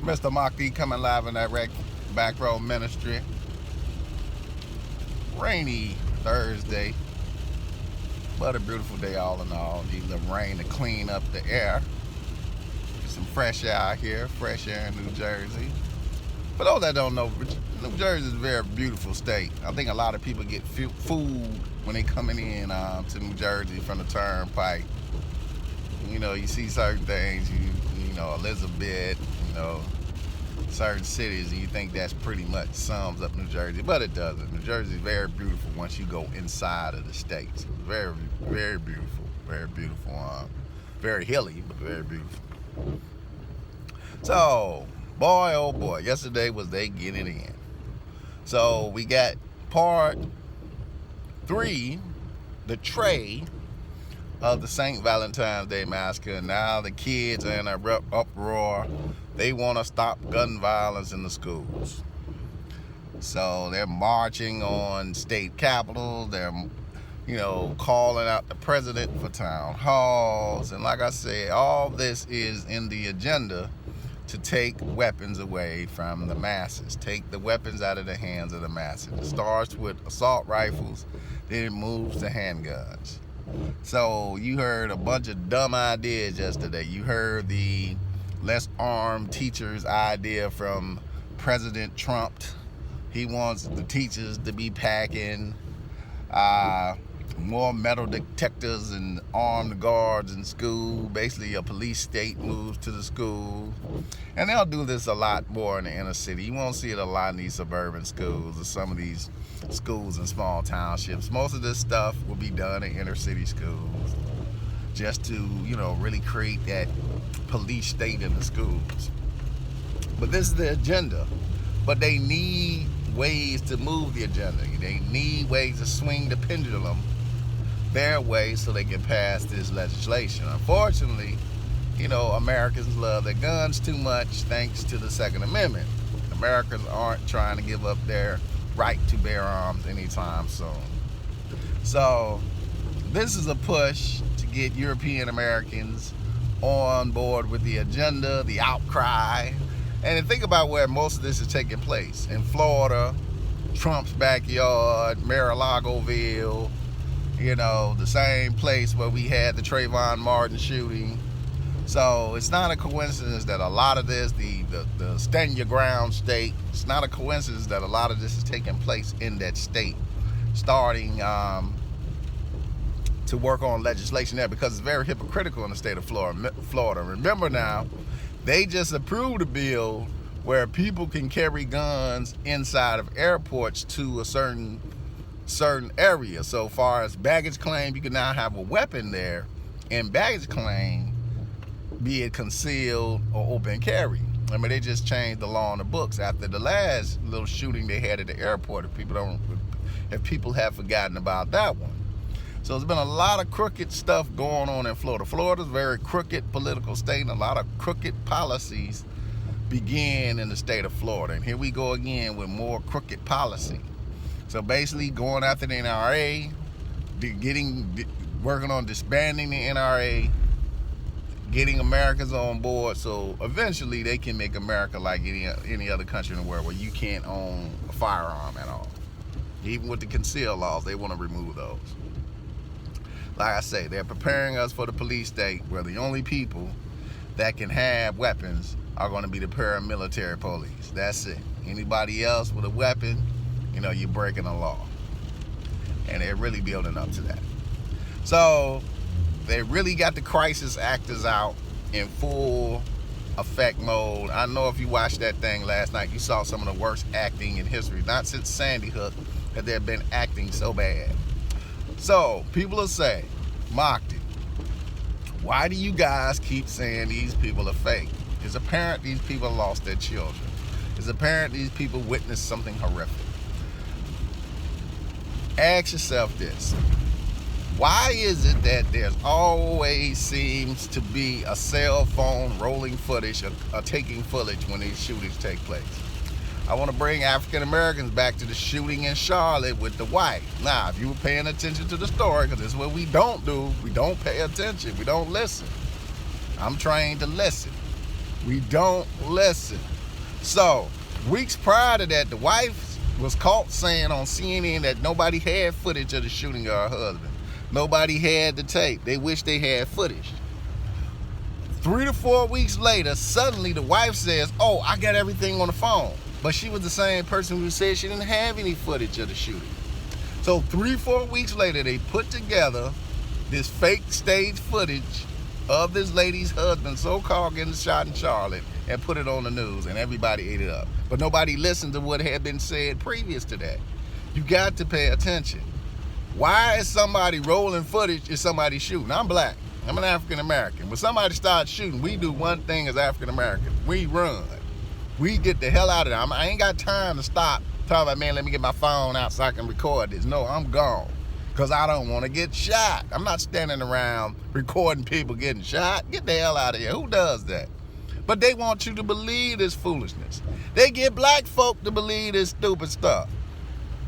Mr. Maki coming live in that back row ministry. Rainy Thursday, but a beautiful day all in all. Need a little rain to clean up the air. Get some fresh air out here, fresh air in New Jersey. For those that don't know, New Jersey is a very beautiful state. I think a lot of people get fooled when they coming in to New Jersey from the turnpike. You know, you see certain things, you know, Elizabeth, you know, certain cities, and you think that's pretty much sums up New Jersey, but it doesn't. New Jersey is very beautiful once you go inside of the states. Very, very beautiful, very beautiful. Very hilly, but very beautiful. So, boy, oh boy, yesterday was they getting in. So we got part 3, the tray of the St. Valentine's Day massacre. Now the kids are in a uproar. They want to stop gun violence in the schools. So they're marching on state capitals. They're, you know, calling out the president for town halls. And like I said, all this is in the agenda to take weapons away from the masses. Take the weapons out of the hands of the masses. It starts with assault rifles, then it moves to handguns. So you heard a bunch of dumb ideas yesterday. You heard the let's arm teachers idea from President Trump. He wants the teachers to be packing more metal detectors and armed guards in school. Basically, a police state moves to the school. And they'll do this a lot more in the inner city. You won't see it a lot in these suburban schools or some of these schools in small townships. Most of this stuff will be done in inner city schools just to, you know, really create that police state in the schools. But this is the agenda. But they need ways to move the agenda. They need ways to swing the pendulum their way so they can pass this legislation. Unfortunately, you know, Americans love their guns too much thanks to the Second Amendment. Americans aren't trying to give up their right to bear arms anytime soon. So this is a push to get European Americans on board with the agenda, the outcry. And think about where most of this is taking place. In Florida, Trump's backyard, Mar-a-Lagoville, you know, the same place where we had the Trayvon Martin shooting. So it's not a coincidence that a lot of this, the stand your ground state, it's not a coincidence that a lot of this is taking place in that state, starting to work on legislation there, because it's very hypocritical in the state of Florida. Remember now, they just approved a bill where people can carry guns inside of airports to a certain area. So far as baggage claim, you can now have a weapon there, and baggage claim, be it concealed or open carry. I mean, they just changed the law on the books after the last little shooting they had at the airport. If people have forgotten about that one. So there's been a lot of crooked stuff going on in Florida. Florida's a very crooked political state, and a lot of crooked policies begin in the state of Florida. And here we go again with more crooked policy. So basically going after the NRA, working on disbanding the NRA, getting Americans on board so eventually they can make America like any other country in the world where you can't own a firearm at all. Even with the conceal laws, they want to remove those. Like I say, they're preparing us for the police state where the only people that can have weapons are going to be the paramilitary police. That's it. Anybody else with a weapon, you know, you're breaking the law. And they're really building up to that. So they really got the crisis actors out in full effect mode. I know if you watched that thing last night, you saw some of the worst acting in history. Not since Sandy Hook have they been acting so bad. So people will say, Mocked it. Why do you guys keep saying these people are fake? It's apparent these people lost their children. It's apparent these people witnessed something horrific. Ask yourself this. Why is it that there's always seems to be a cell phone rolling footage or taking footage when these shootings take place? I want to bring African Americans back to the shooting in Charlotte with the white. Now, if you were paying attention to the story, because this is what we don't do, we don't pay attention, we don't listen. I'm trained to listen. We don't listen. So, weeks prior to that, the wife was caught saying on CNN that nobody had footage of the shooting of her husband. Nobody had the tape. They wish they had footage. 3 to 4 weeks later, suddenly the wife says, oh, I got everything on the phone. But she was the same person who said she didn't have any footage of the shooting. So 3 or 4 weeks later, they put together this fake stage footage of this lady's husband, so-called, getting shot in Charlotte, and put it on the news, and everybody ate it up. But nobody listened to what had been said previous to that. You got to pay attention. Why is somebody rolling footage if somebody shooting? I'm black. I'm an African American. When somebody starts shooting, we do one thing as African Americans. We run. We get the hell out of there. I ain't got time to stop talking about, man, let me get my phone out so I can record this. No, I'm gone. Because I don't want to get shot. I'm not standing around recording people getting shot. Get the hell out of here. Who does that? But they want you to believe this foolishness. They get black folk to believe this stupid stuff.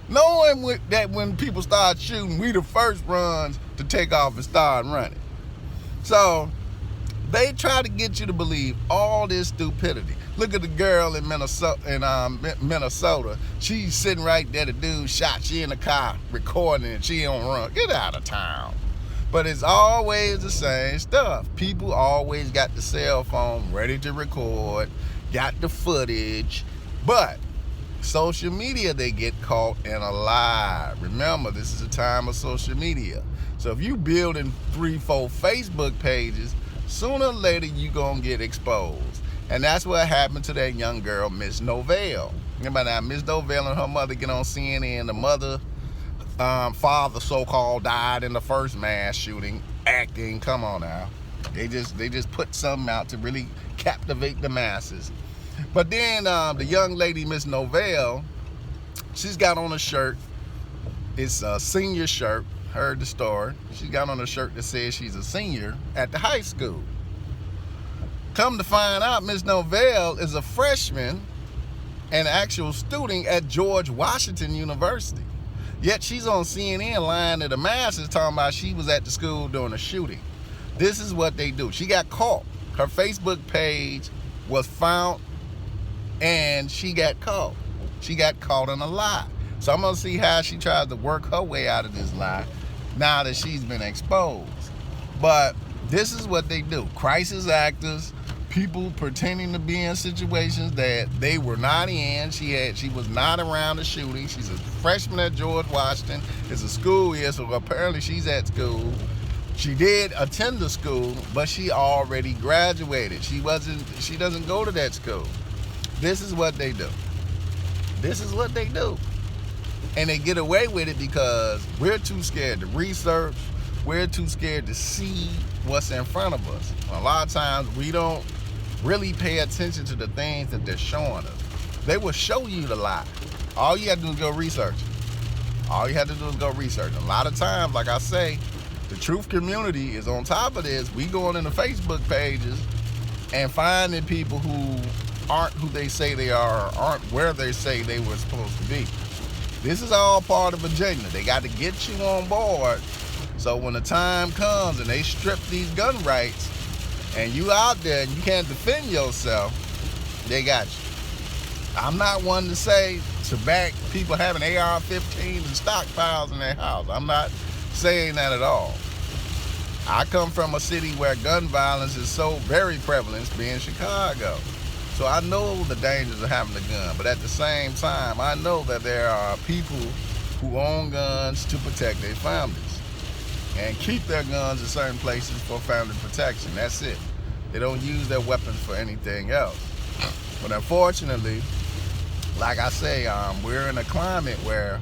Knowing that when people start shooting, we the first ones to take off and start running. So they try to get you to believe all this stupidity. Look at the girl in Minnesota. She's sitting right there. The dude shot. She in the car recording and she on run. Get out of town. But it's always the same stuff. People always got the cell phone ready to record, got the footage. But social media, they get caught in a lie. Remember, this is a time of social media. So if you building 3, 4 Facebook pages, sooner or later you gonna get exposed. And that's what happened to that young girl, Miss Novell. Remember now, Miss Novell and her mother get on CNN. The mother, father so-called, died in the first mass shooting. Acting, come on now. They just put something out to really captivate the masses. But then the young lady, Miss Novell, she's got on a shirt. It's a senior shirt. Heard the story. She got on a shirt that says she's a senior at the high school. Come to find out, Miss Novell is a freshman and actual student at George Washington University. Yet she's on CNN lying to the masses talking about she was at the school during a shooting. This is what they do. She got caught. Her Facebook page was found and she got caught. She got caught in a lie. So I'm going to see how she tries to work her way out of this lie now that she's been exposed. But this is what they do. Crisis actors, people pretending to be in situations that they were not in. She was not around the shooting. She's a freshman at George Washington. It's a school year, so apparently she's at school. She did attend the school, but she already graduated. She doesn't go to that school. This is what they do. This is what they do. And they get away with it because we're too scared to research. We're too scared to see what's in front of us. A lot of times we don't really pay attention to the things that they're showing us. They will show you the lie. All you have to do is go research it. All you have to do is go research it. A lot of times, like I say, the truth community is on top of this. We going into Facebook pages and finding people who aren't who they say they are or aren't where they say they were supposed to be. This is all part of agenda. They got to get you on board. So when the time comes and they strip these gun rights and you out there and you can't defend yourself, they got you. I'm not one to say to back people having AR-15s and stockpiles in their house. I'm not saying that at all. I come from a city where gun violence is so very prevalent, being Chicago. So I know the dangers of having a gun, but at the same time, I know that there are people who own guns to protect their families and keep their guns in certain places for family protection. That's it. They don't use their weapons for anything else. But unfortunately, like I say, we're in a climate where,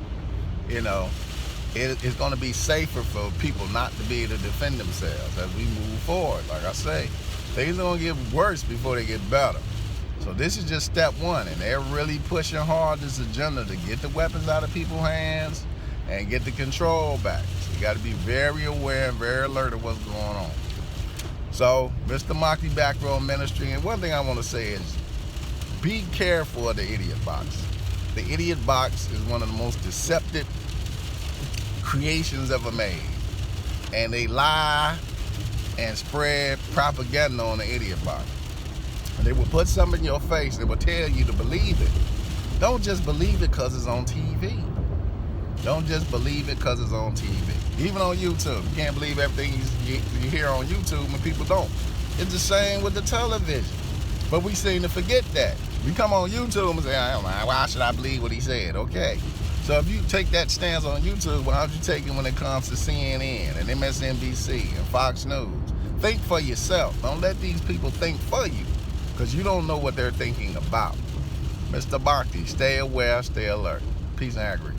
it's going to be safer for people not to be able to defend themselves as we move forward. Like I say, things are going to get worse before they get better. So this is just step one, and they're really pushing hard this agenda to get the weapons out of people's hands and get the control back. So you got to be very aware and very alert of what's going on. So, Mr. Maki Back Row Ministry, and one thing I want to say is be careful of the idiot box. The idiot box is one of the most deceptive creations ever made. And they lie and spread propaganda on the idiot box. They will put something in your face. They will tell you to believe it. Don't just believe it because it's on TV. Don't just believe it because it's on TV. Even on YouTube, you can't believe everything you hear on YouTube when people don't. It's the same with the television. But we seem to forget that. We come on YouTube and say, why should I believe what he said? Okay. So if you take that stance on YouTube, why don't you take it when it comes to CNN and MSNBC and Fox News? Think for yourself. Don't let these people think for you, because you don't know what they're thinking about. Mr. Bhakti, stay aware, stay alert. Peace and agri.